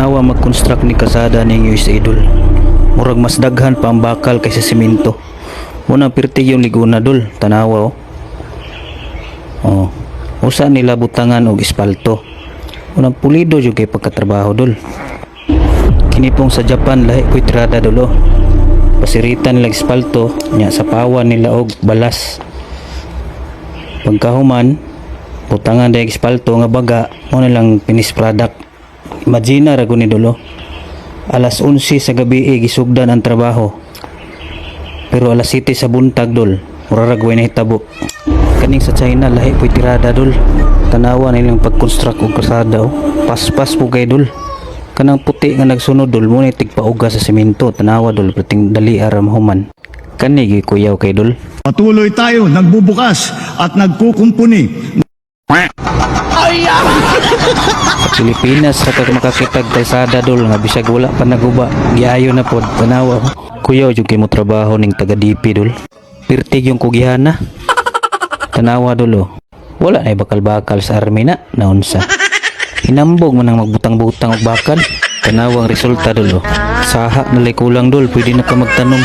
Tanawa mag-construct ni kasada ning US idol. Murag mas daghan pa ang bakal kaysa semento. Unang pirti yung liguna dol, tanawa oh. Oh. Usa nila butangan og espalto. Unang pulido jud kay pagkatrabaho dol. Kini pong sa Japan lahi ko'y tirada dolo. Pasiritan nila espalto nya sa pawan nila og balas. Pagkahuman, butangan dayag espalto nga baga mo nilang finished product. Imagine ra guni dolo. Alas 11 sa gabi gisugdan ang trabaho. Pero alas 7 sa buntag dol, murarag way nahitabo. Kaning sa China lahi ko'y tirada dol. Tanawa nilang pag-construct og kalsada oh. Paspas po kay dol. Kanang puti nga nagsunod dol mo ni tigpauga sa semento, tanawa dol pating dali aram human. Kani gi kuyaw kay dol. Patuloy tayo nagbubukas at nagkukumpuni. Pilipinas sa kag makakitag kalsada dol nga bisag wala pa naguba giayo na pod tanawa kuyaw jud kay mo trabaho ning taga DP dol pirtig yung kugihana tanawa dol oh. Wala na bakal-bakal sa army na naunsa hinambog man ang magbutang-butang og bakal tanawa ang resulta dol oh. Saha na lay kulang dol pwede na ka magtanom.